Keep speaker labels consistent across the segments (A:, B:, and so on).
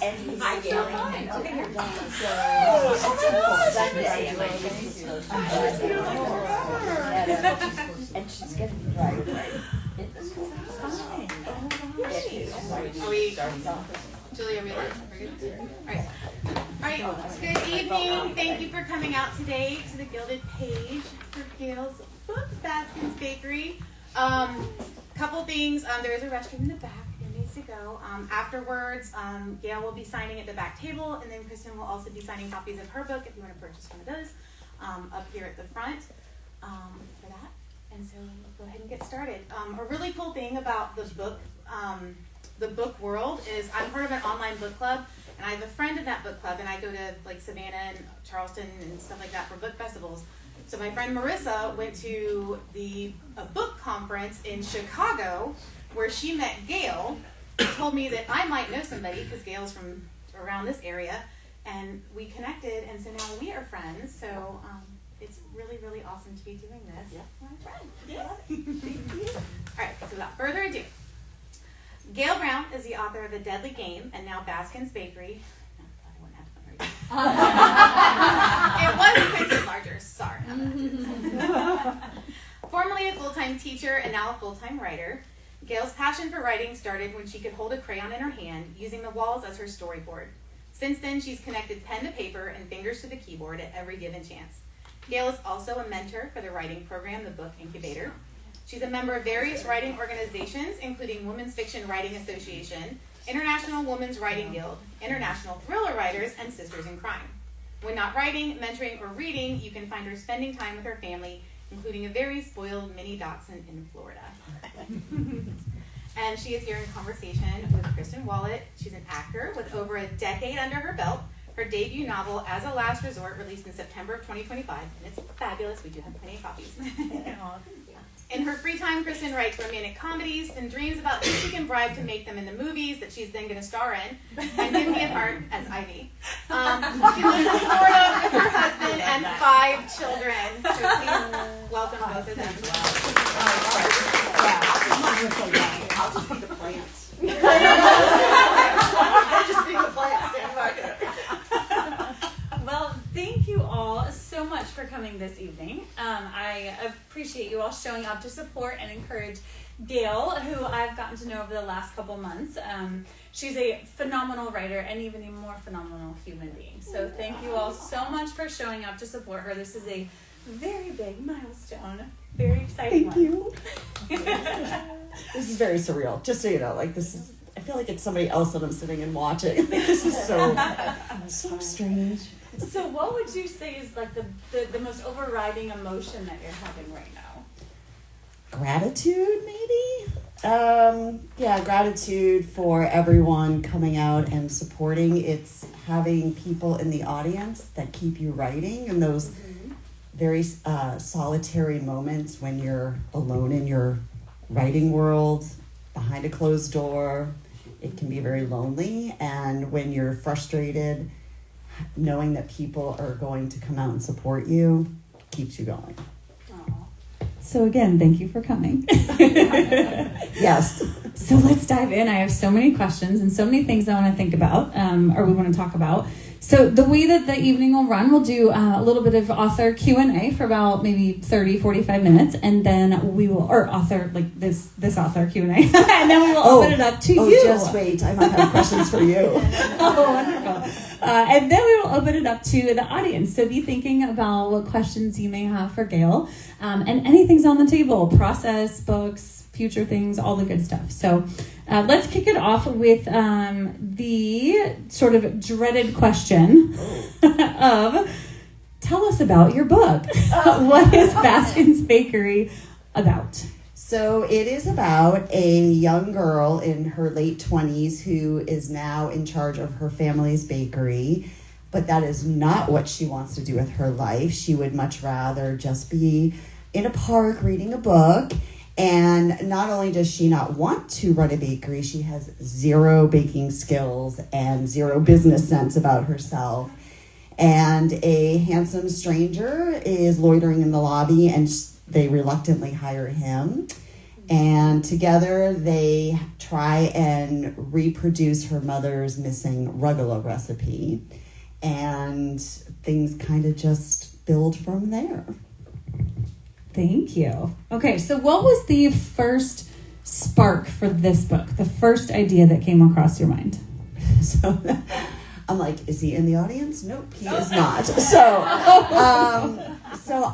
A: And
B: Hi, Gayle.
A: Okay, you're done. And she's getting right.
B: Are we, Julie, are we live? All right, good evening. Thank you for coming out today to the Gilded Page for Gayle's book, Baskin's Bakery. Couple things, there is a restroom in the back. Needs to go. Afterwards, Gayle will be signing at the back table, and then Kristin will also be signing copies of her book if you want to purchase one of those up here at the front for that. And so we'll go ahead and get started. A really cool thing about the book world is I'm part of an online book club, and I have a friend in that book club, and I go to like Savannah and Charleston and stuff like that for book festivals. So my friend Marissa went to a book conference in Chicago where she met Gayle, told me that I might know somebody because Gayle's from around this area, and we connected, and so now we are friends. So it's really, really awesome to be doing this.
A: Yeah.
B: My friend. Yeah. Thank you. All right, so without further ado, Gayle Brown is the author of The Deadly Game and now Baskin's Bakery. It was printed larger, sorry. Formerly a full-time teacher and now a full-time writer, Gayle's passion for writing started when she could hold a crayon in her hand, using the walls as her storyboard. Since then, she's connected pen to paper and fingers to the keyboard at every given chance. Gayle is also a mentor for the writing program, the Book Incubator. She's a member of various writing organizations, including Women's Fiction Writing Association, International Women's Writing Guild, International Thriller Writers, and Sisters in Crime. When not writing, mentoring, or reading, you can find her spending time with her family, including a very spoiled mini dachshund in Florida. And she is here in conversation with Kristin Wollett. She's an actor with over a decade under her belt. Her debut novel, As a Last Resort, released in September of 2025, and it's fabulous. We do have plenty of copies. In her free time, Kristin writes romantic comedies and dreams about who she can bribe to make them into movies that she's then going to star in, and give me a part as Ivy. She lives in Florida with her husband and 5 children. So please welcome both of them.
A: I'll just be the plants.
C: Just be the plants. Stand back.
D: Well, thank you all so much for coming this evening. I appreciate you all showing up to support and encourage Gayle, who I've gotten to know over the last couple months. She's a phenomenal writer and even a more phenomenal human being. So thank you all so much for showing up to support her. This is a very big milestone. Very exciting.
C: Thank you. This is very surreal. Just so you know, like this is. I feel like it's somebody else that I'm sitting and watching. This is so strange.
D: So what would you say is like the most overriding emotion that you're having right now?
C: Gratitude, maybe? Yeah, gratitude for everyone coming out and supporting. It's having people in the audience that keep you writing, and those very solitary moments when you're alone in your writing world, behind a closed door. It can be very lonely, and when you're frustrated, knowing that people are going to come out and support you keeps you going.
D: So again, thank you for coming.
C: Yes.
D: So let's dive in. I have so many questions and so many things I want to think about, or we want to talk about. So the way that the evening will run, we'll do a little bit of author Q&A for about maybe 30, 45 minutes, and then we will, or author, like this author Q&A, and then we will open it up to you.
C: Oh, just wait. I might have questions for you.
D: Oh, wonderful. And then we will open it up to the audience. So be thinking about what questions you may have for Gayle, and anything's on the table, process, books, future things, all the good stuff. So let's kick it off with the sort of dreaded question of, tell us about your book. What is Baskin's Bakery about?
C: So it is about a young girl in her late 20s who is now in charge of her family's bakery, but that is not what she wants to do with her life. She would much rather just be in a park reading a book. And not only does she not want to run a bakery, she has zero baking skills and zero business sense about herself. And a handsome stranger is loitering in the lobby, and they reluctantly hire him. And together they try and reproduce her mother's missing rugelach recipe. And things kind of just build from there.
D: Thank you. Okay, so what was the first spark for this book? The first idea that came across your mind?
C: So I'm like, is he in the audience? Nope, he is not. So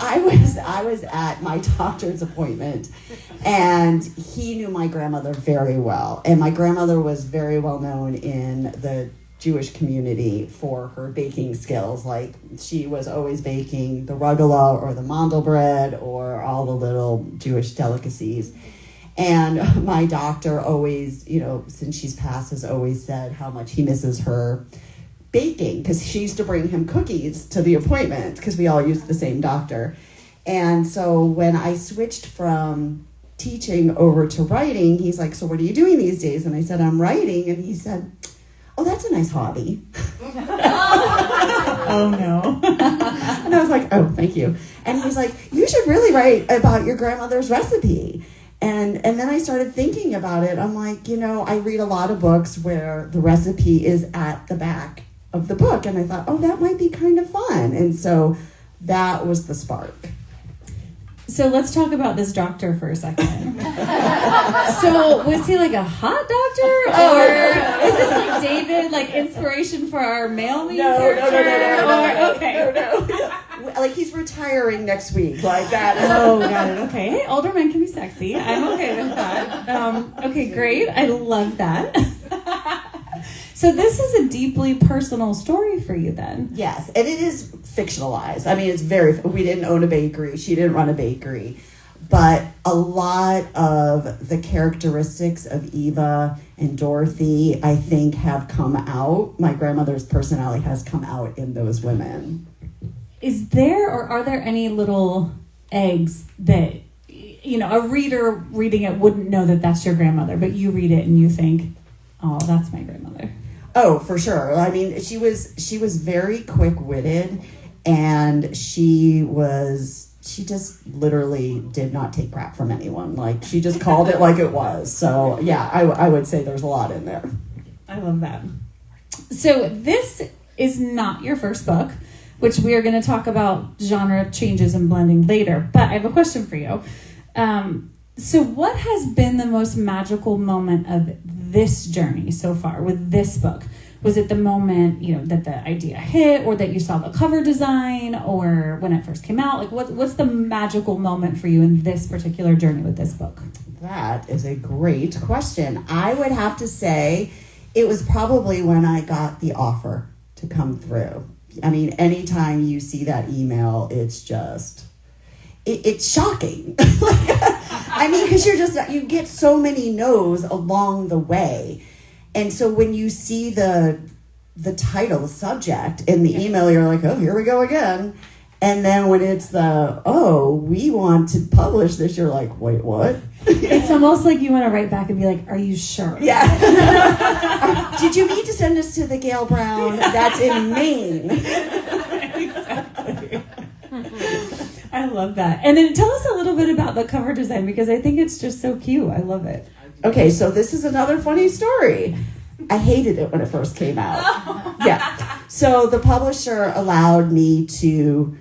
C: I was at my doctor's appointment, and he knew my grandmother very well. And my grandmother was very well known in the Jewish community for her baking skills. Like, she was always baking the rugelach or the mandelbread or all the little Jewish delicacies. And my doctor always, since she's passed, has always said how much he misses her baking, because she used to bring him cookies to the appointment because we all used the same doctor. And so when I switched from teaching over to writing, he's like, so what are you doing these days? And I said, I'm writing. And he said, oh, that's a nice hobby.
D: Oh, no.
C: And I was like, oh, thank you. And he's like, you should really write about your grandmother's recipe. And then I started thinking about it. I'm like, I read a lot of books where the recipe is at the back of the book. And I thought, oh, that might be kind of fun. And so that was the spark.
D: So let's talk about this doctor for a second. So was he like a hot doctor? Or is this like David, like inspiration for our male lead character?
C: No.
D: Okay.
C: Like, he's retiring next week, like that.
D: Oh, got it. Okay. Hey, older men can be sexy. I'm okay with that. Okay, great. I love that. So this is a deeply personal story for you then.
C: Yes, and it is fictionalized. I mean, we didn't own a bakery. She didn't run a bakery. But a lot of the characteristics of Eva and Dorothy, I think, have come out. My grandmother's personality has come out in those women.
D: Is there, or are there any little eggs that, a reader reading it wouldn't know that that's your grandmother, but you read it and you think, oh, that's my grandmother?
C: Oh, for sure. I mean, she was very quick-witted, and she just literally did not take crap from anyone. Like, she just called it like it was. So, yeah, I would say there's a lot in there.
D: I love that. So this is not your first book, which we are going to talk about genre changes and blending later. But I have a question for you. So what has been the most magical moment of this journey so far with this book? Was it the moment, that the idea hit, or that you saw the cover design, or when it first came out? Like, what's the magical moment for you in this particular journey with this book?
C: That is a great question. I would have to say it was probably when I got the offer to come through. I mean, anytime you see that email, it's just, it's shocking. I mean, because you get so many no's along the way. And so when you see the title, the subject in the email, you're like, oh, here we go again. And then when it's we want to publish this, you're like, wait, what?
D: It's almost like you want to write back and be like, are you sure?
C: Yeah. Did you mean to send us to the Gayle Brown? That's in Maine.
D: Exactly. I love that. And then tell us a little bit about the cover design, because I think it's just so cute. I love it.
C: Okay, so this is another funny story. I hated it when it first came out. Yeah. So the publisher allowed me to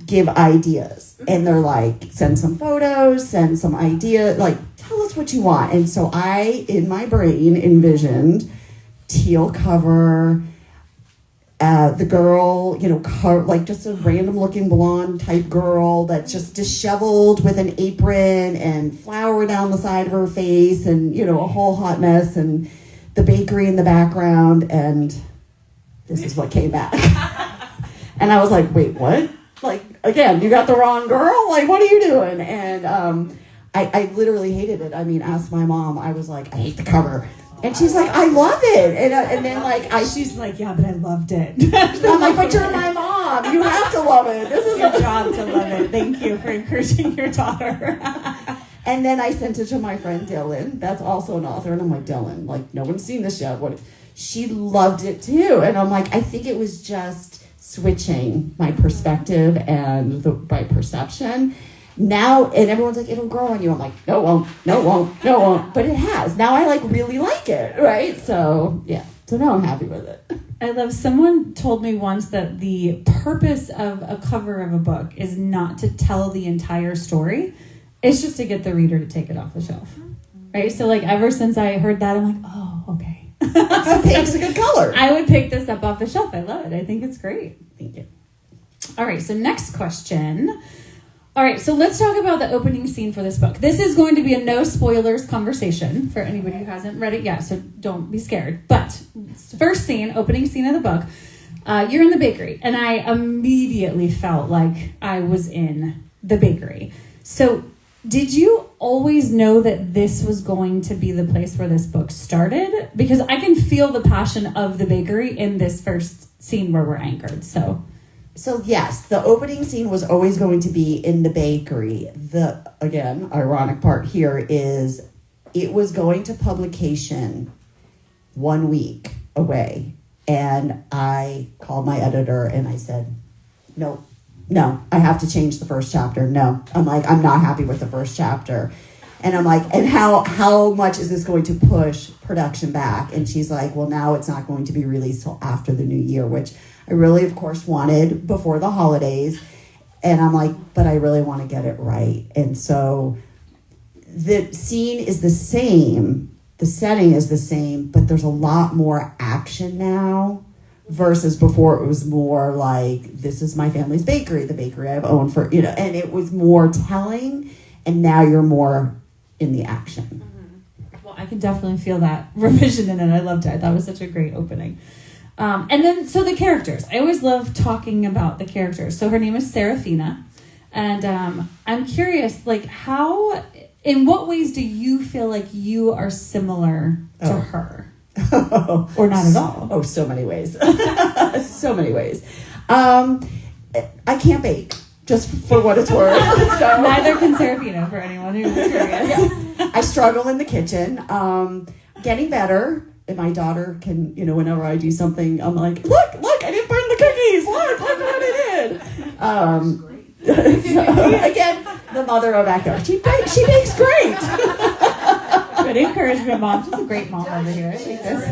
C: give ideas. And they're like, send some photos, send some ideas, like, tell us what you want. And so I, in my brain, envisioned teal cover, the girl, like just a random looking blonde type girl that's just disheveled with an apron and flour down the side of her face and, a whole hot mess, and the bakery in the background. And this is what came back. And I was like, wait, what? Like, again, you got the wrong girl? Like, what are you doing? And I literally hated it. I mean, ask my mom. I was like, I hate the cover. And she's like, I love it. And then
D: she's like, yeah, but I loved it.
C: I'm like, but you're my mom. You have to love it. This is
D: your job to love it. Thank you for encouraging your daughter.
C: And then I sent it to my friend Dylan. That's also an author. And I'm like, Dylan, like, no one's seen this yet. What? She loved it too. And I'm like, I think it was just switching my perspective and my perception. now, and everyone's like, it'll grow on you. I'm like, no, it won't, no, it won't, no, it won't. But it has. Now I like really like it, right? So, yeah. So now I'm happy with it.
D: I love, someone told me once that the purpose of a cover of a book is not to tell the entire story. It's just to get the reader to take it off the shelf. Right? So like ever since I heard that, I'm like, oh, okay.
C: So pink's a good color.
D: I would pick this up off the shelf. I love it. I think it's great.
C: Thank you.
D: All right, so next question. All right, so let's talk about the opening scene for this book. This is going to be a no spoilers conversation for anybody who hasn't read it yet, so don't be scared. But first scene, opening scene of the book, you're in the bakery, and I immediately felt like I was in the bakery. So did you always know that this was going to be the place where this book started? Because I can feel the passion of the bakery in this first scene where we're anchored, so...
C: So yes, the opening scene was always going to be in the bakery. The, again, ironic part here is it was going to publication 1 week away. And I called my editor and I said, no, I have to change the first chapter. No, I'm like, I'm not happy with the first chapter. And I'm like, and how much is this going to push production back? And she's like, well, now it's not going to be released till after the new year, which I really, of course, wanted before the holidays. And I'm like, but I really want to get it right. And so the scene is the same. The setting is the same, but there's a lot more action now versus before it was more like, this is my family's bakery, the bakery I've owned for, and it was more telling. And now you're more in the action.
D: Well, I can definitely feel that revision in it. I loved it. I thought it was such a great opening. And then, so the characters. I always love talking about the characters. So her name is Serafina. And I'm curious, like, in what ways do you feel like you are similar to her? Or not at all?
C: Oh, so many ways. So many ways. I can't bake, just for what it's worth. So.
D: Neither can Serafina, for anyone who's curious.
C: Yeah. I struggle in the kitchen. Getting better. And my daughter can, whenever I do something, I'm like, look, I didn't burn the cookies. Look what I did. So, again, the mother of backyard. She bakes great.
D: Good encouragement, Mom. She's a great mom over here. I like this.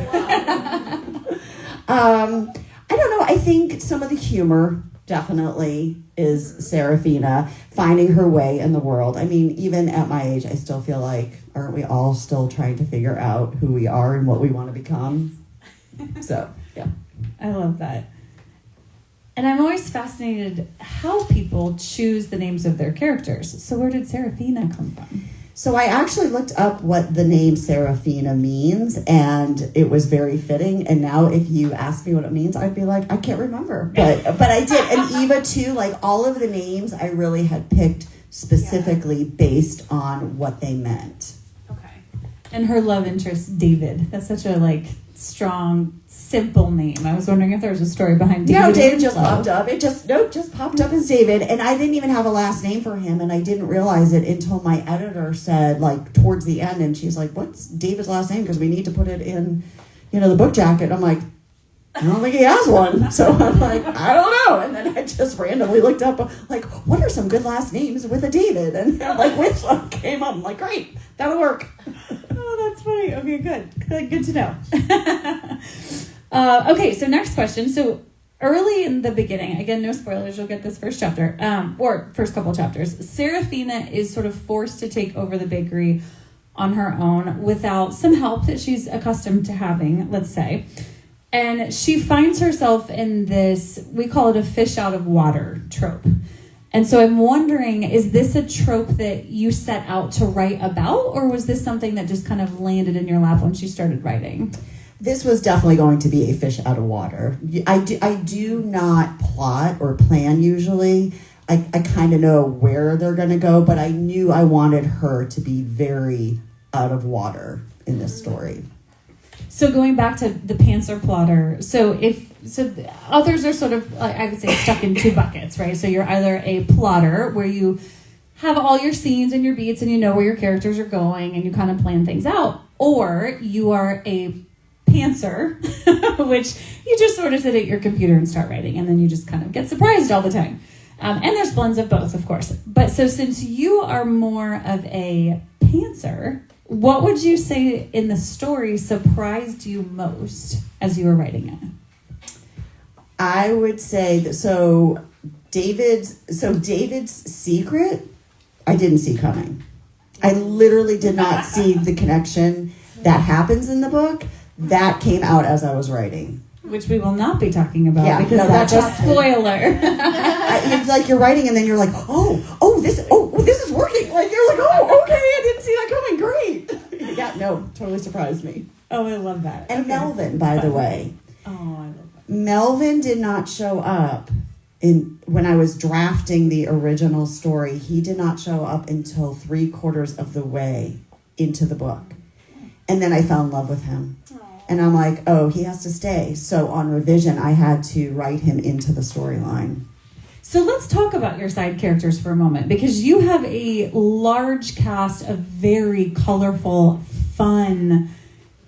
C: I don't know. I think some of the humor definitely is Serafina finding her way in the world. I mean, even at my age, I still feel like, aren't we all still trying to figure out who we are and what we want to become? So, yeah.
D: I love that. And I'm always fascinated how people choose the names of their characters. So where did Serafina come from?
C: So I actually looked up what the name Serafina means, and it was very fitting. And now if you ask me what it means, I'd be like, I can't remember. But I did. And Eva, too, like all of the names I really had picked specifically based on what they meant.
D: Okay. And her love interest, David. That's such a, strong, simple name. I was wondering if there was a story behind David.
C: No, David just popped up. It just popped up as David. And I didn't even have a last name for him, and I didn't realize it until my editor said, towards the end, and she's like, what's David's last name? Because we need to put it in, the book jacket. I'm like, I don't think he has one. So I'm like, I don't know. And then I just randomly looked up, what are some good last names with a David? And which one came up? I'm like, great, that'll work.
D: Oh, that's funny. Okay, good to know. Okay, so next question. So early in the beginning, again, no spoilers, you'll get this first chapter, or first couple chapters, Serafina is sort of forced to take over the bakery on her own without some help that she's accustomed to having, let's say. And she finds herself in this, we call it a fish out of water trope. And so I'm wondering, is this a trope that you set out to write about, or was this something that just kind of landed in your lap when she started writing?
C: This was definitely going to be a fish out of water. I do not plot or plan usually. I kind of know where they're going to go, but I knew I wanted her to be very out of water in this story.
D: So going back to the pantser plotter, so authors are sort of, I would say, stuck in two buckets, right? So you're either a plotter where you have all your scenes and your beats and you know where your characters are going and you kind of plan things out, or you are a pantser, which you just sort of sit at your computer and start writing, and then you just kind of get surprised all the time. And there's blends of both, of course. But so since you are more of a pantser, what would you say in the story surprised you most as you were writing it?
C: I would say that David's secret, I didn't see coming. I literally did not see the connection that happens in the book. That came out as I was writing.
D: Which we will not be talking about because
C: no,
D: that's a
C: not-
D: spoiler.
C: It's like you're writing and then you're like, this is working. Like you're like, okay, I didn't see that coming. Great. Yeah, no, totally surprised me.
D: Oh, I love that.
C: And Melvin, by the way.
D: Oh, I love that.
C: Melvin did not show up when I was drafting the original story. He did not show up until 3/4 of the way into the book. And then I fell in love with him. And I'm like, oh, he has to stay. So on revision, I had to write him into the storyline.
D: So let's talk about your side characters for a moment, because you have a large cast of very colorful, fun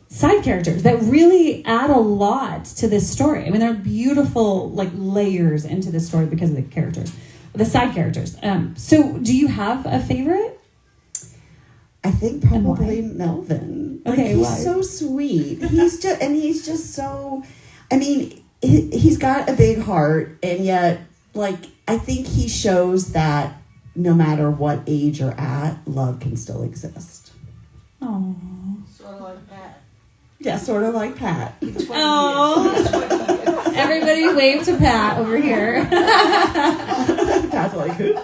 D: side characters that really add a lot to this story. I mean, they're beautiful like layers into the story because of the characters, the side characters. So do you have a favorite?
C: I think probably Melvin.
D: Okay,
C: he's
D: why?
C: so sweet. He's just so. I mean, he's got a big heart, and yet, like, I think he shows that no matter what age you're at, love can still exist.
D: Oh.
A: Sort of like that.
C: Yeah, sort of like Pat.
D: Oh. Everybody wave to Pat over here.
C: Pat's like, who?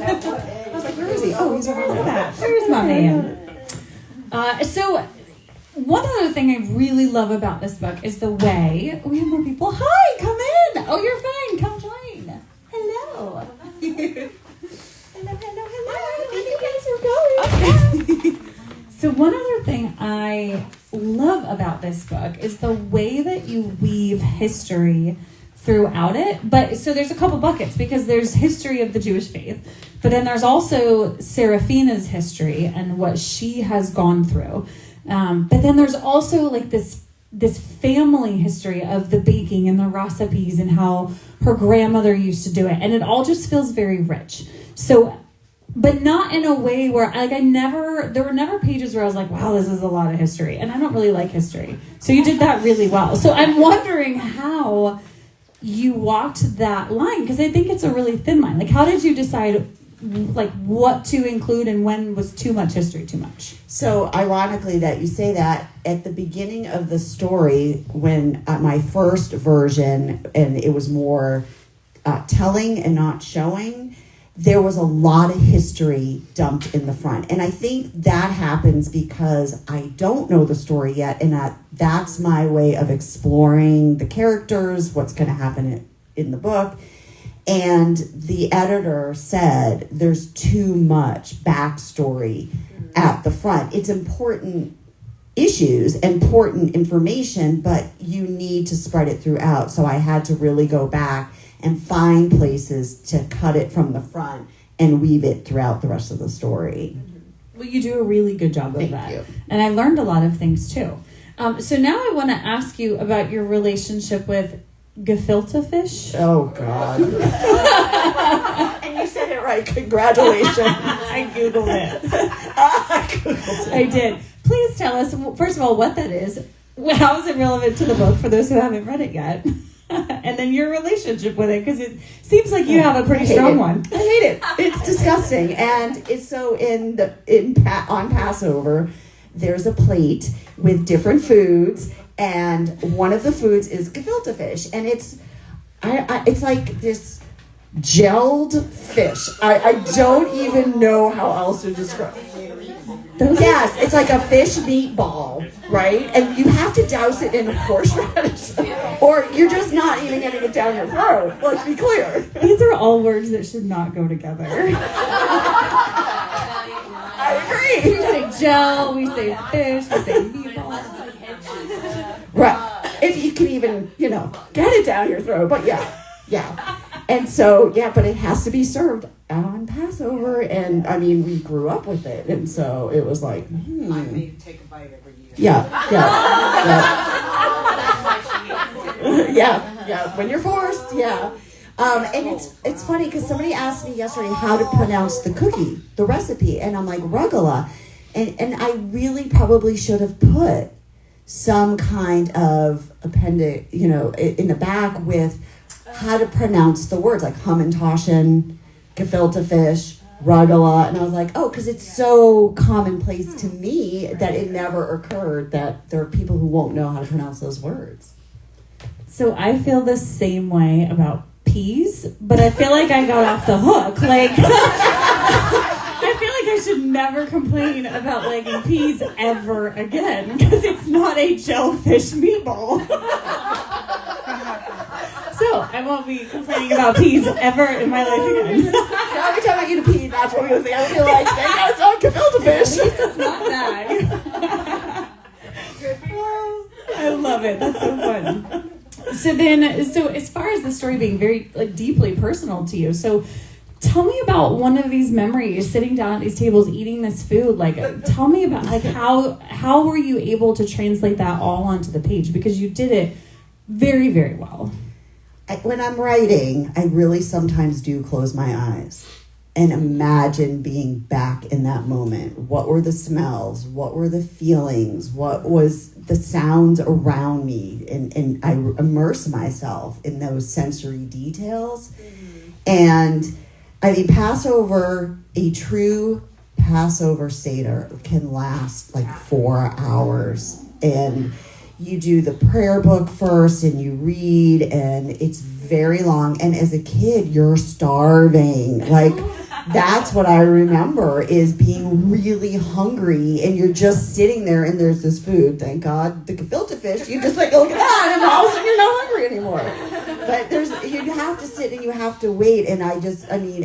C: I was like, where is he? Oh, he's over there.
D: There's my man. So one other thing I really love about this book is the way we have more people. Hi, come in. Oh, you're fine. Come join. Hello. hello. You guys are going. So one other thing I love about this book is the way that you weave history throughout it. But so there's a couple buckets, because there's history of the Jewish faith, but then there's also Seraphina's history and what she has gone through. But then there's also like this family history of the baking and the recipes and how her grandmother used to do it. And it all just feels very rich. So, but not in a way where there were never pages where I was like, wow, this is a lot of history. And I don't really like history. So you did that really well. So I'm wondering how you walked that line, because I think it's a really thin line. Like, how did you decide like what to include and when was too much history too much?
C: So ironically that you say that, at the beginning of the story, when at my first version, and it was more telling and not showing, there was a lot of history dumped in the front. And I think that happens because I don't know the story yet, and that's my way of exploring the characters, what's going to happen in the book. And the editor said there's too much backstory at the front. It's important issues, important information, but you need to spread it throughout. So I had to really go back and find places to cut it from the front and weave it throughout the rest of the story.
D: Well, you do a really good job of
C: Thank
D: that.
C: you.
D: And I learned a lot of things too. So now I want to ask you about your relationship with gefilte fish.
C: Oh, God. And you said it right. Congratulations.
D: I Googled it.
C: I Googled it.
D: I did. Please tell us, first of all, what that is. How is it relevant to the book for those who haven't read it yet? And then your relationship with it, because it seems like you have a pretty strong one.
C: I hate it. It's disgusting. And it's so on Passover, there's a plate with different foods, and one of the foods is gefilte fish, and it's like this gelled fish. I don't even know how else to describe it. Yes, it's like a fish meatball, right? And you have to douse it in horseradish, or you're just not even getting it down your throat. Let's be clear.
D: These are all words that should not go together.
C: I agree.
D: We say gel, we say fish, we say meatball.
C: Right. If you can even, get it down your throat. But yeah. And so, but it has to be served on Passover. And I mean, we grew up with it. And so it was like,
A: I made you take a bite every year.
C: Yeah. Yeah. When you're forced, yeah. And it's funny because somebody asked me yesterday how to pronounce the cookie, the recipe, and I'm like rugala, and I really probably should have put some kind of appendix, in the back with how to pronounce the words like Hamantaschen, gefilte fish, rugala, and I was like, oh, because it's so commonplace to me that it never occurred that there are people who won't know how to pronounce those words.
D: So I feel the same way about peas, but I feel like I got off the hook. Like, I feel like I should never complain about liking peas ever again because it's not a jellyfish meatball. So I won't be complaining about peas ever in my life again.
C: Every time I eat a pea, that's what we think. I feel like, it's not gefilte fish.
D: At least it's not that. I love it. That's so fun. So as far as the story being very deeply personal to you, so tell me about one of these memories, sitting down at these tables, eating this food. Tell me about how were you able to translate that all onto the page? Because you did it very, very well.
C: When I'm writing, I really sometimes do close my eyes and imagine being back in that moment. What were the smells? What were the feelings? What was the sounds around me? And I immerse myself in those sensory details. Mm-hmm. And I mean, a true Passover Seder can last 4 hours. And you do the prayer book first and you read, and it's very long. And as a kid, you're starving. That's what I remember, is being really hungry, and you're just sitting there and there's this food. Thank God, the gefilte fish. You just look at that, and all of a sudden you're not hungry anymore. But you have to sit and you have to wait. And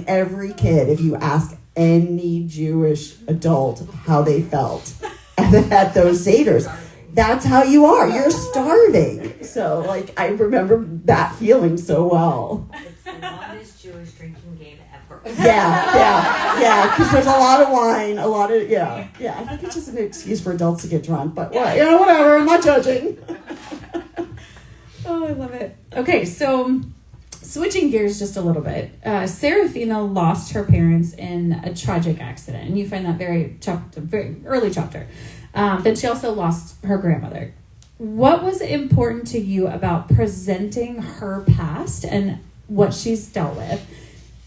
C: every kid, if you ask any Jewish adult how they felt at those Seders, that's how you are. You're starving. So I remember that feeling so well.
E: It's the longest Jewish drinking game ever.
C: Yeah. Because there's a lot of wine, I think it's just an excuse for adults to get drunk, but whatever. I'm not judging.
D: Oh, I love it. Okay, so switching gears just a little bit. Serafina lost her parents in a tragic accident, and you find that very early chapter. Then she also lost her grandmother. What was important to you about presenting her past and what she's dealt with,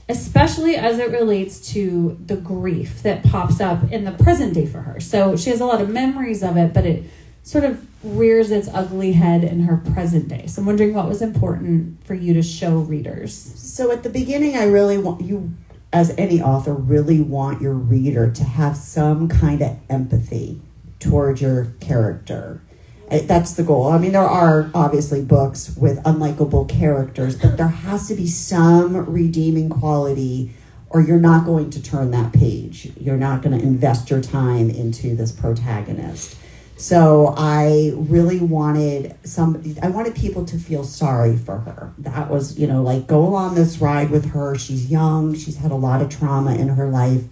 D: especially as it relates to the grief that pops up in the present day for her? So she has a lot of memories of it, but it sort of rears its ugly head in her present day. So I'm wondering what was important for you to show readers.
C: So at the beginning, I really want you, as any author, really want your reader to have some kind of empathy towards your character. That's the goal. I mean, there are obviously books with unlikable characters, but there has to be some redeeming quality, or you're not going to turn that page. You're not going to invest your time into this protagonist. So I really wanted people to feel sorry for her. That was, go on this ride with her. She's young. She's had a lot of trauma in her life.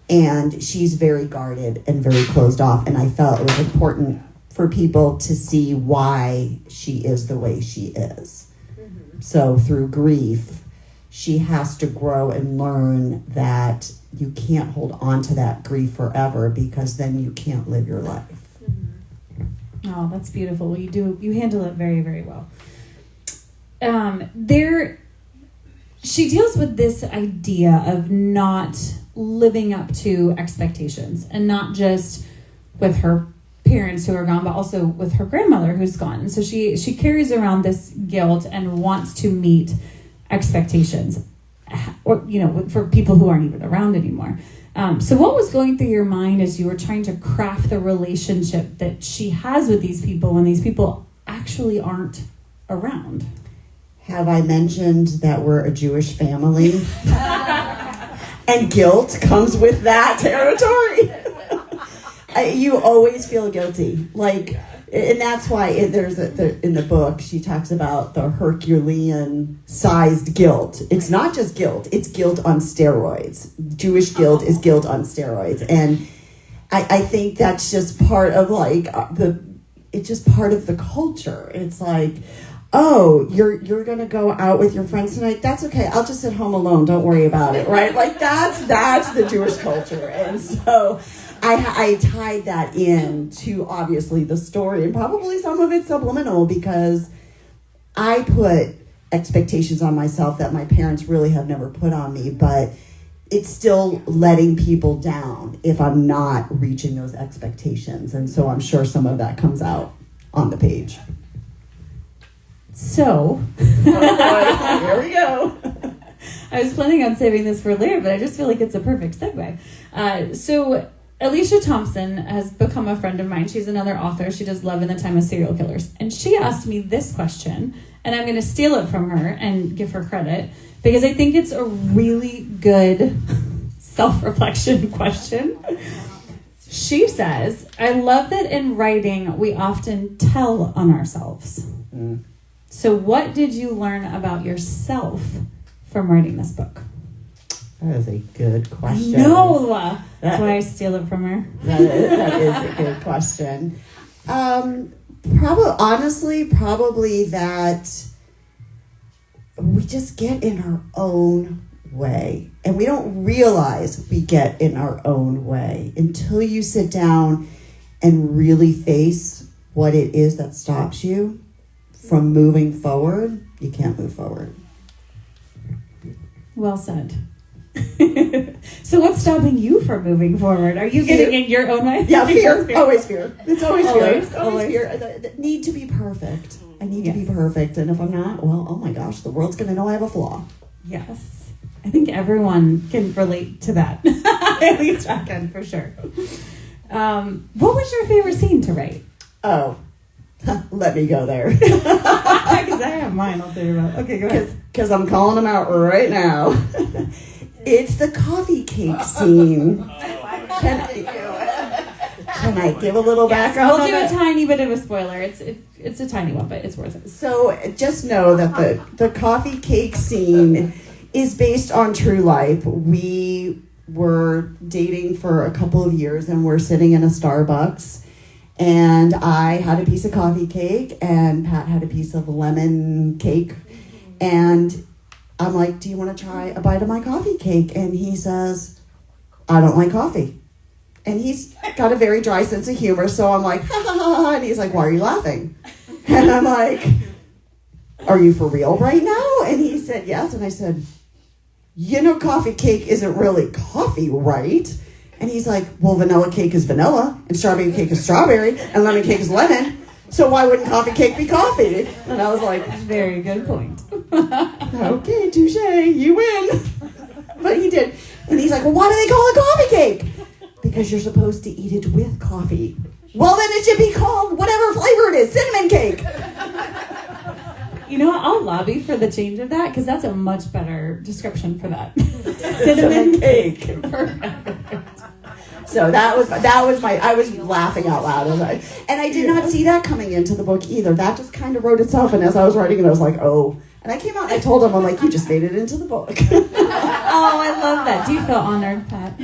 C: And she's very guarded and very closed off. And I felt it was important for people to see why she is the way she is. Mm-hmm. So through grief, she has to grow and learn that you can't hold on to that grief forever, because then you can't live your life.
D: Mm-hmm. Oh, that's beautiful. You handle it very, very well. She deals with this idea of not living up to expectations, and not just with her parents who are gone, but also with her grandmother who's gone. And so she carries around this guilt and wants to meet expectations, or for people who aren't even around anymore. So what was going through your mind as you were trying to craft the relationship that she has with these people when these people actually aren't around?
C: Have I mentioned that we're a Jewish family? And guilt comes with that territory. You always feel guilty. And that's why in the book, she talks about the Herculean-sized guilt. It's not just guilt. It's guilt on steroids. Jewish guilt is guilt on steroids. And I think that's just part of it's just part of the culture. It's oh, you're gonna go out with your friends tonight? That's okay. I'll just sit home alone. Don't worry about it, right? Like that's the Jewish culture, and so I tied that in to obviously the story, and probably some of it's subliminal because I put expectations on myself that my parents really have never put on me, but it's still letting people down if I'm not reaching those expectations, and so I'm sure some of that comes out on the page.
D: So,
C: Here we go.
D: I was planning on saving this for later, but I just feel like it's a perfect segue. So, Alicia Thompson has become a friend of mine. She's another author. She does Love in the Time of Serial Killers. And she asked me this question, and I'm going to steal it from her and give her credit, because I think it's a really good self-reflection question. She says, I love that in writing, we often tell on ourselves.
C: Mm.
D: So what did you learn about yourself from writing this book?
C: That is a good question.
D: No! That's why I steal it from her.
C: That is a good question. Probably that we just get in our own way. And we don't realize we get in our own way until you sit down and really face what it is that stops you from moving forward. You can't move forward.
D: Well said. So what's stopping you from moving forward? Are you getting in your own way?
C: Yeah, fear. Always fear. It's always fear.
D: Always,
C: It's always
D: always.
C: fear. The need to be perfect. I need to be
D: Yes.
C: perfect. And if I'm not, well, oh my gosh, the world's going to know I have a flaw.
D: Yes. I think everyone can relate to that. At least I can, for sure. What was your favorite scene to write?
C: Oh, let me go there.
D: Because I have mine, I'll tell you about. Okay, go ahead.
C: Because I'm calling them out right now. It's the coffee cake scene. Can I give a little background
D: We'll
C: on
D: do a
C: it?
D: tiny bit of a spoiler. It's a tiny one, but it's worth it.
C: So just know that the coffee cake scene is based on true life. We were dating for a couple of years and we're sitting in a Starbucks, and I had a piece of coffee cake and Pat had a piece of lemon cake, and I'm like, do you want to try a bite of my coffee cake? And he says, I don't like coffee. And he's got a very dry sense of humor, so I'm like, ha ha ha ha, and he's like, why are you laughing? And I'm like, are you for real right now? And he said, yes. And I said, you know, coffee cake isn't really coffee, right? And he's like, well, vanilla cake is vanilla, and strawberry cake is strawberry, and lemon cake is lemon. So why wouldn't coffee cake be coffee? And I was like,
D: Very good point.
C: okay, touche, you win. But he did. And he's like, well, why do they call it coffee cake? Because you're supposed to eat it with coffee. Well, then it should be called whatever flavor it is, cinnamon cake.
D: You know what? I'll lobby for the change of that, because that's a much better description for that. Cinnamon cake. Perfect.
C: So that was my, I was laughing out loud. And I did not see that coming into the book either. That just kind of wrote itself. And as I was writing it, I was like, oh. And I came out and I told him, I'm like, you just made it into the book.
D: Oh, I love that. Do you feel honored, Pat?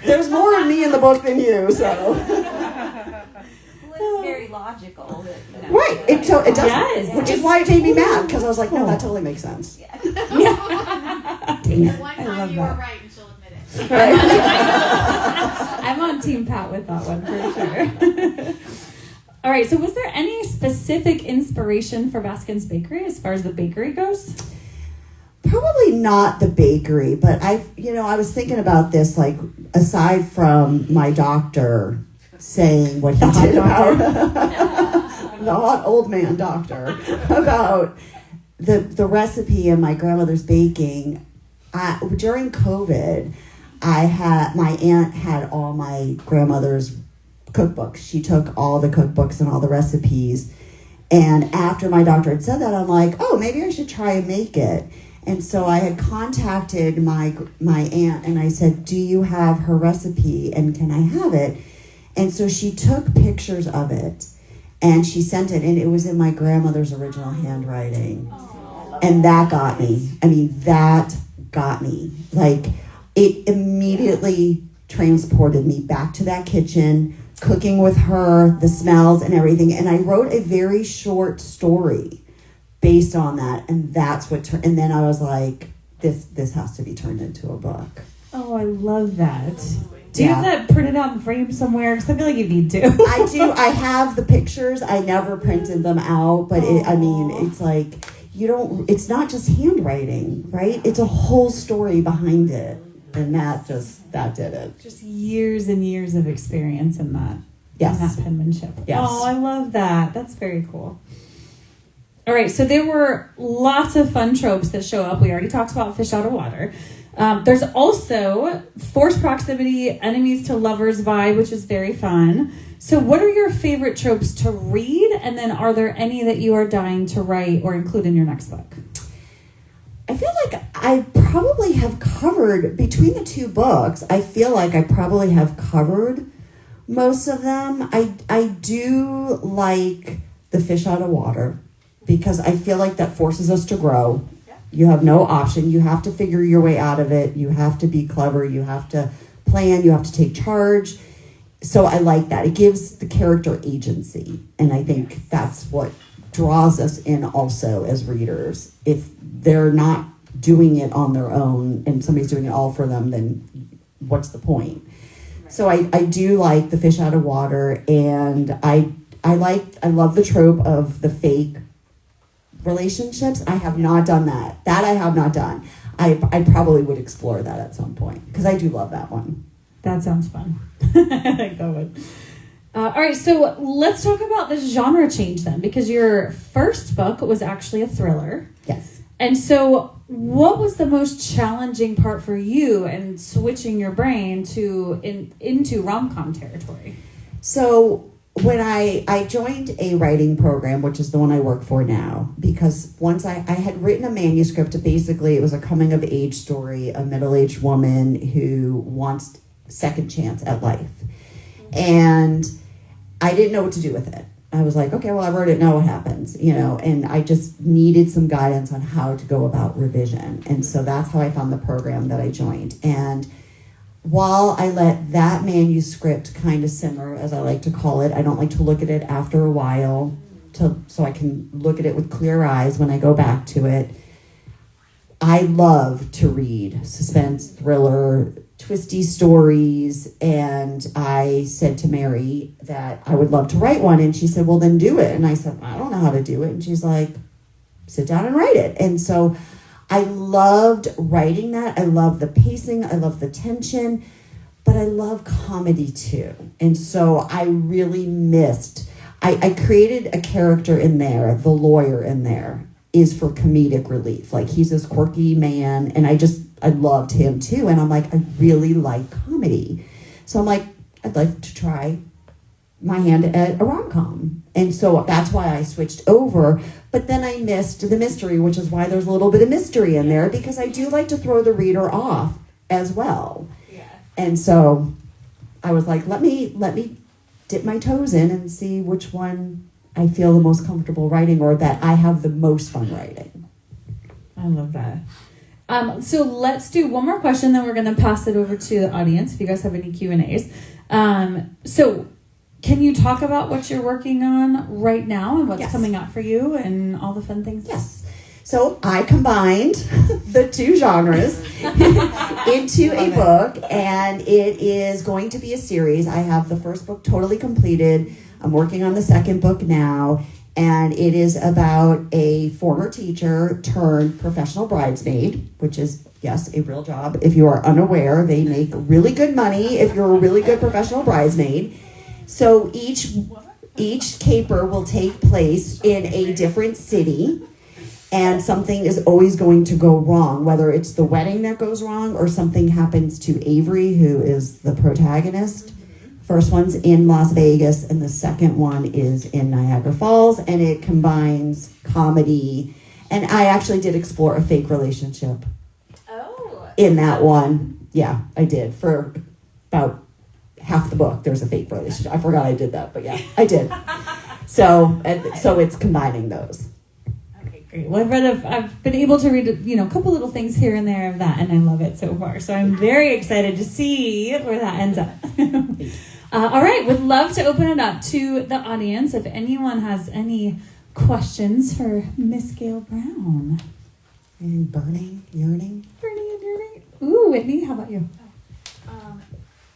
C: There's more of me in the book than you, so.
E: Well, it's very logical. That, you know,
C: Right. It does.
D: Yes.
C: Which is why it made me mad, because I was like, no, that totally makes sense.
B: The one
D: I
B: time
D: love
B: you
D: that.
B: were right and she'll admit it.
C: Right.
D: I'm on Team Pat with that one for sure. All right, so was there any specific inspiration for Baskin's Bakery as far as the bakery goes?
C: Probably not the bakery, but I was thinking about this, like, aside from my doctor saying what he did about the hot old man doctor about the recipe and my grandmother's baking. During COVID, my aunt had all my grandmother's cookbooks. She took all the cookbooks and all the recipes. And after my doctor had said that, I'm like, oh, maybe I should try and make it. And so I had contacted my aunt and I said, do you have her recipe and can I have it? And so she took pictures of it and she sent it, and it was in my grandmother's original handwriting. And that got me. I mean, that got me. Like, it immediately transported me back to that kitchen, cooking with her, the smells and everything. And I wrote a very short story based on that. And that's what, and then I was like, this has to be turned into a book.
D: Oh, I love that. Do you have that printed out in frame somewhere? Because I feel like you need to.
C: I do. I have the pictures. I never printed them out, but it's like, it's not just handwriting, right? It's a whole story behind it. And that did it.
D: Just years and years of experience in that.
C: Yes.
D: In that penmanship.
C: Yes.
D: Oh, I love that. That's very cool. All right, so there were lots of fun tropes that show up. We already talked about fish out of water. There's also forced proximity, enemies to lovers vibe, which is very fun. So what are your favorite tropes to read? And then are there any that you are dying to write or include in your next book?
C: I feel like I probably have covered, between the two books, I feel like I probably have covered most of them. I do like the fish out of water because I feel like that forces us to grow. You have no option. You have to figure your way out of it. You have to be clever. You have to plan. You have to take charge. So I like that. It gives the character agency. And I think that's what draws us in also as readers. If they're not doing it on their own and somebody's doing it all for them, then what's the point? Right. So I do like the fish out of water, and I love the trope of the fake relationships. I have not done that. That I have not done. I probably would explore that at some point because I do love that one.
D: That sounds fun. I like that one. All right, so let's talk about this genre change then, because your first book was actually a thriller.
C: Yes.
D: And so what was the most challenging part for you in switching your brain into rom-com territory?
C: So when I joined a writing program, which is the one I work for now, because once I had written a manuscript, basically it was a coming of age story, a middle-aged woman who wants second chance at life. And I didn't know what to do with it. I was like, okay, well, I wrote it, now what happens? And I just needed some guidance on how to go about revision. And so that's how I found the program that I joined. And while I let that manuscript kind of simmer, as I like to call it, I don't like to look at it after a while so I can look at it with clear eyes when I go back to it. I love to read suspense, thriller, twisty stories, and I said to Mary that I would love to write one, and she said, well, then do it. And I said, I don't know how to do it. And she's like, sit down and write it. And so I loved writing that. I love the pacing. I love the tension, but I love comedy too. And so I really missed, I created a character in there, the lawyer in there is for comedic relief. Like, he's this quirky man, and I loved him too. And I'm like, I really like comedy. So I'm like, I'd like to try my hand at a rom-com. And so that's why I switched over. But then I missed the mystery, which is why there's a little bit of mystery in there, because I do like to throw the reader off as well. Yeah. And so I was like, let me dip my toes in and see which one I feel the most comfortable writing, or that I have the most fun writing.
D: I love that. So let's do one more question, then we're going to pass it over to the audience if you guys have any Q&As. So can you talk about what you're working on right now and what's coming out for you and all the fun things?
C: Yes. So I combined the two genres into a book, and it is going to be a series. I have the first book totally completed. I'm working on the second book now, and it is about a former teacher turned professional bridesmaid, which is, yes, a real job. If you are unaware, they make really good money if you're a really good professional bridesmaid. So each caper will take place in a different city, and something is always going to go wrong, whether it's the wedding that goes wrong or something happens to Avery, who is the protagonist. First one's in Las Vegas, and the second one is in Niagara Falls, and it combines comedy. And I actually did explore a fake relationship in that one. Yeah, I did. For about half the book, there's a fake relationship. I forgot I did that, but yeah, I did. So it's combining those.
B: Okay,
D: Great. Well, I've been able to read, a couple little things here and there of that, and I love it so far. So I'm very excited to see where that ends up. All right. Would love to open it up to the audience if anyone has any questions for Miss Gayle Brown.
C: And burning, yearning.
D: Burning and yearning. Ooh, Whitney, how about you?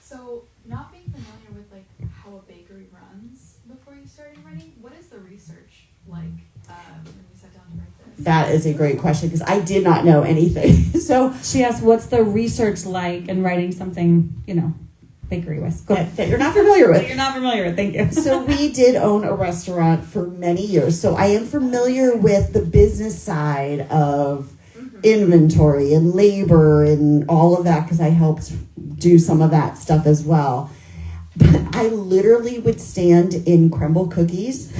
F: So not being familiar with like how a bakery runs before you started writing, what is the research like when you sat down to write this?
C: That is a great question because I did not know anything. So
D: She asked, what's the research like in writing something, bakery with? Go ahead.
C: that you're not familiar with.
D: That you're not familiar with. Thank you.
C: So we did own a restaurant for many years. So I am familiar with the business side of inventory and labor and all of that because I helped do some of that stuff as well. But I literally would stand in crumble cookies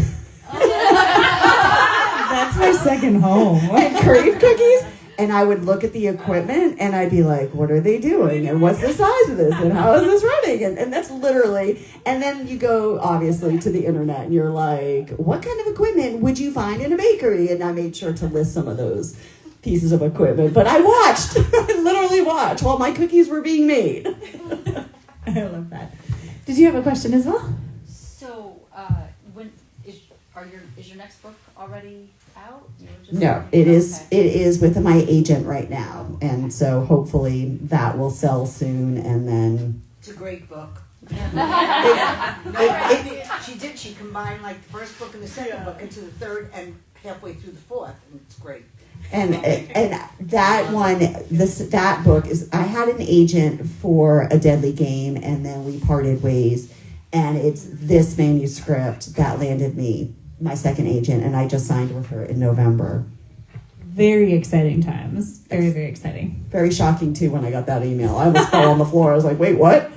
D: That's my second home.
C: and crave cookies. And I would look at the equipment and I'd be like, what are they doing? And what's the size of this? And how is this running? And that's literally, and then you go obviously to the internet and you're like, what kind of equipment would you find in a bakery? And I made sure to list some of those pieces of equipment. But I watched, I literally watched while my cookies were being made.
D: I love that. Did you have a question as well?
E: So, is your next book already out?
C: No, it is with my agent right now. And so hopefully that will sell soon and then
A: It's a great book.
C: it-
A: She combined like the first book and the second book into the third and halfway through the fourth, and it's great.
C: And that one, that book is, I had an agent for A Deadly Game and then we parted ways. And it's this manuscript that landed me, my second agent, and I just signed with her in November.
D: Very exciting times. Very, very exciting.
C: Very shocking too when I got that email. I almost fell on the floor. I was like, wait, what?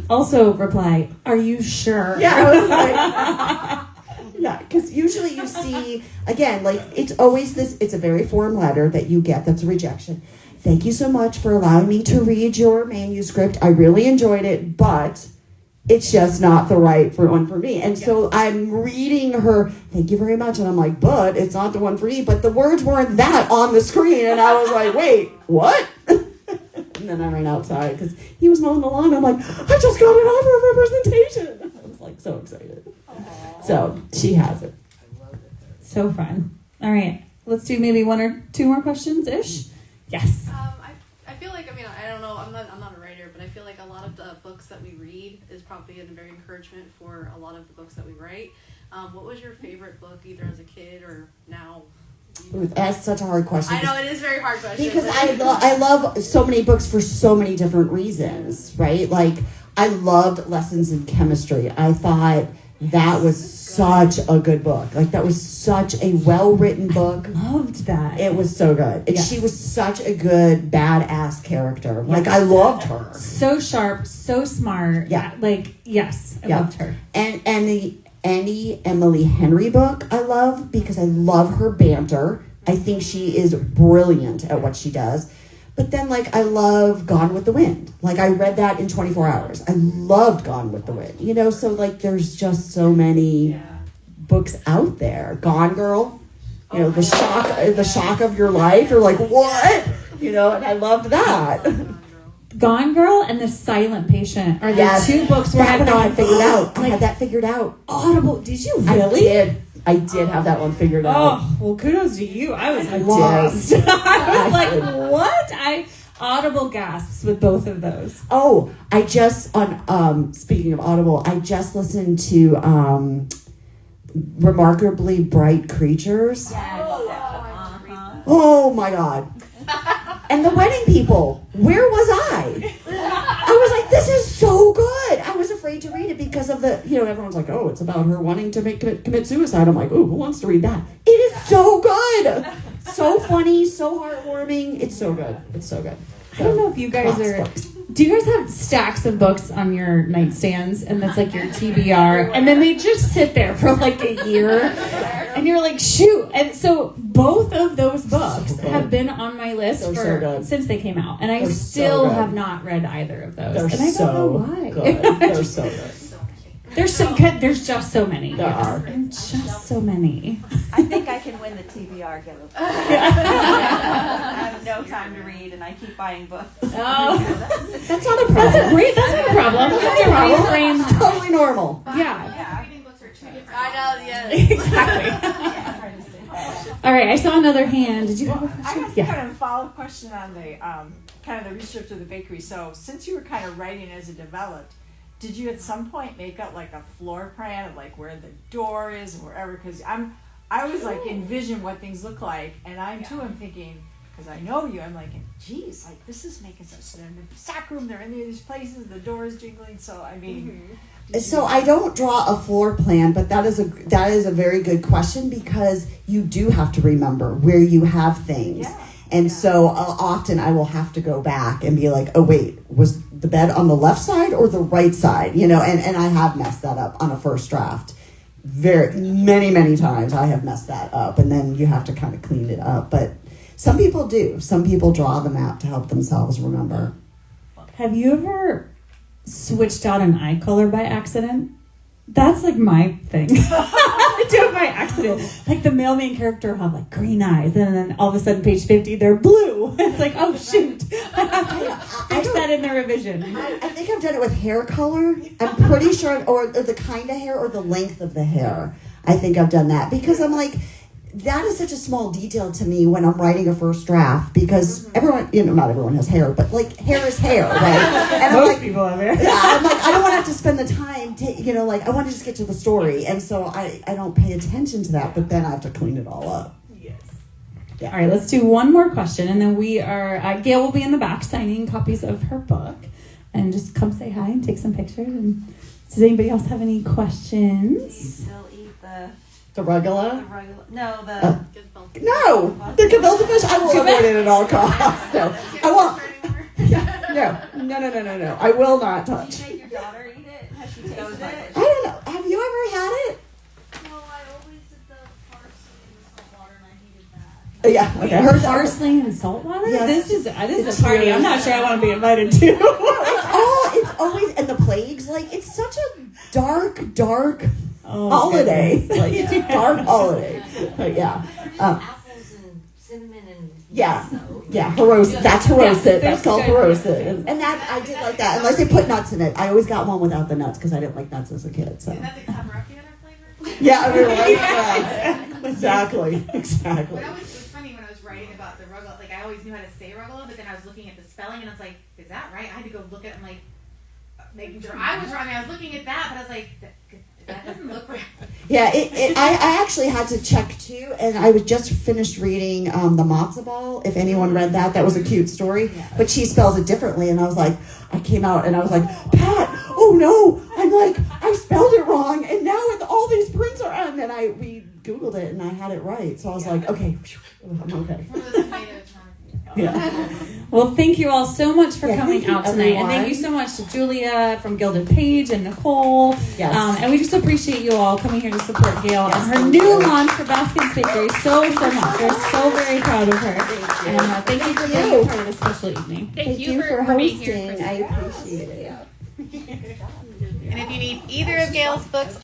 D: Also reply, are you sure?
C: Yeah, I was like, yeah, because usually you see, again, like it's always this, it's a very form letter that you get that's a rejection. Thank you so much for allowing me to read your manuscript. I really enjoyed it, but it's just not the right one for me. And so I'm reading her, thank you very much. And I'm like, but it's not the one for me. But the words weren't that on the screen. And I was like, wait, what? And then I ran outside because he was mowing the lawn. I'm like, I just got an offer of representation. I was like so excited.
E: Aww.
C: So she has it.
A: I love it.
D: So fun. All right. Let's do maybe one or two more questions-ish. Yes.
F: I feel like, I don't know, I'm not a writer, but I feel like a lot of the books that we read is probably a very encouragement for a lot of the books that we write. What was your favorite book, either as a kid or now?
C: That's such a hard question.
F: I know, it is a very hard question.
C: Because
F: but-
C: I love so many books for so many different reasons, right? Like, I loved Lessons in Chemistry. I thought that was such a good book. Like, that was such a well-written book.
D: Loved that.
C: It was so good. And
D: Yes.
C: she was such a good badass character. Like, I loved her.
D: So sharp, so smart.
C: Yeah.
D: Like, yes, I
C: Yeah.
D: loved her.
C: And the Annie Emily Henry book I love because I love her banter. I think she is brilliant at what she does. But then, like, I love Gone with the Wind. Like, I read that in 24 hours. I loved Gone with the Wind. So, like, there's just so many books out there. Gone Girl, the shock of your life. You're like, what? And I loved that.
D: Gone Girl and The Silent Patient are the
C: Yes.
D: two books where
C: That one I had figured out. I had that figured out.
D: Audible. Did you really?
C: I did have that one figured out.
D: Oh, well, kudos to you. I was
C: I did.
D: lost. I was like, what? I audible gasps with both of those.
C: Oh, I just speaking of Audible, I just listened to Remarkably Bright Creatures. Oh my God. And The Wedding People. Where was I? I was like, this is so good. I was afraid to read it because of the, everyone's like, oh, it's about her wanting to commit suicide. I'm like, oh, who wants to read that? It is so good. So funny, so heartwarming. It's so good. It's so good.
D: I don't know if you guys are. Do you guys have stacks of books on your nightstands and that's like your TBR and then they just sit there for like a year and you're like, shoot. And so both of those books have been on my list since they came out and I still have not read either of those.
C: They're
D: and I don't know why.
C: Good. They're so good.
D: There's there's just so many.
C: There are.
D: Just so many.
E: I think I can win the TBR Guild. I have no time to read, and I keep buying books.
D: Oh,
C: That's not a problem.
D: That's not a problem.
C: It's totally normal.
D: Yeah.
B: Reading books are two different.
F: I know, yeah.
D: Exactly. All right, I saw another hand. Did you have a
G: I
D: question?
G: have kind of a follow-up question on the kind of the research of the bakery. So since you were kind of writing as it developed, did you at some point make up like a floor plan of like where the door is and wherever? Because I always like envision what things look like, and I'm thinking, because I know you, I'm like, geez, like this is making sense. They're in the stock room, they're in these places, the door is jingling. So I mean.
C: So I don't draw a floor plan, but that is a very good question, because you do have to remember where you have things.
G: Yeah.
C: And so often I will have to go back and be like, oh wait, was the bed on the left side or the right side? You know, and I have messed that up on a first draft. Many times I have messed that up, and then you have to kind of clean it up. But some people do. Some people draw the map to help themselves remember.
D: Have you ever switched out an eye color by accident? That's like my thing. I do it by accident. Like the male main character will have like green eyes, and then all of a sudden, page 50, they're blue. It's like, oh shoot, I have to fix that in the revision.
C: I think I've done it with hair color. I'm pretty sure, or the kind of hair or the length of the hair. I think I've done that, because I'm like, that is such a small detail to me when I'm writing a first draft, because everyone, not everyone has hair, but like hair is hair, right? And
D: Most people have hair.
C: Yeah, I'm like, I don't want to have to spend the time to, like, I want to just get to the story. And so I don't pay attention to that, but then I have to clean it all up.
G: Yes.
C: Yeah.
D: All right, let's do one more question, and then we are, Gayle will be in the back signing copies of her book, and just come say hi and take some pictures. And does anybody else have any questions?
E: They'll eat the
C: The regular?
E: regular. No, the.
C: No, the gefilte fish, I will avoid it at all costs. No, I won't. No. I will not
E: Did
C: touch.
E: you make your daughter eat it? Has she tasted it?
C: I don't know. Have you ever had it?
F: No, I always did the parsley and the salt water, and I hated that.
C: Yeah. Okay. Her
D: Parsley and salt water?
C: Yes.
D: This is
C: It's
D: a party
C: really
D: I'm not sure I want to be invited to.
C: It's always, and the plagues. Like, it's such a dark
D: Oh,
C: holiday.
D: goodness.
C: Like, dark holiday. But yeah.
A: Apples and cinnamon and.
C: Yeah. Yeah, that's harosed.
D: Yes,
C: That's called
D: good.
C: harosed. And that, I did like that. Unless they put nuts in it. I always got one without the nuts, because I didn't like nuts as a kid. So.
B: Is that the cover up the other flavor?
C: Yeah, I mean, right? Yeah. Exactly.
B: But it was funny when I was writing about the rugula, like I always knew how to say rugula, but then I was looking at the spelling and I was like, is that right? I had to go look at it and like, making sure I was wrong. I was looking at that, but I was like, that doesn't look right.
C: Yeah, I actually had to check too, and I was just finished reading the Matzo Ball. If anyone read that, that was a cute story. But she spells it differently, and I was like, I came out and I was like, Pat, oh no, I'm like, I spelled it wrong, and now all these prints are on. And we Googled it, and I had it right. So I was like, okay, I'm okay.
B: One of those tomatoes.
C: Yeah.
D: Well, thank you all so much for coming
C: thank you,
D: out tonight. And thank
C: everyone.
D: you so much to Julia from Gilded Page and Nicole.
C: Yes.
D: And we just appreciate you all coming here to support Gayle
C: Yes,
D: on her
C: thank
D: new
C: you.
D: launch for Baskin's Bakery so much. We're so very proud of her. And thank you for being part of this special evening.
C: Thank you for hosting. I appreciate it.
B: And if you need either of Gayle's books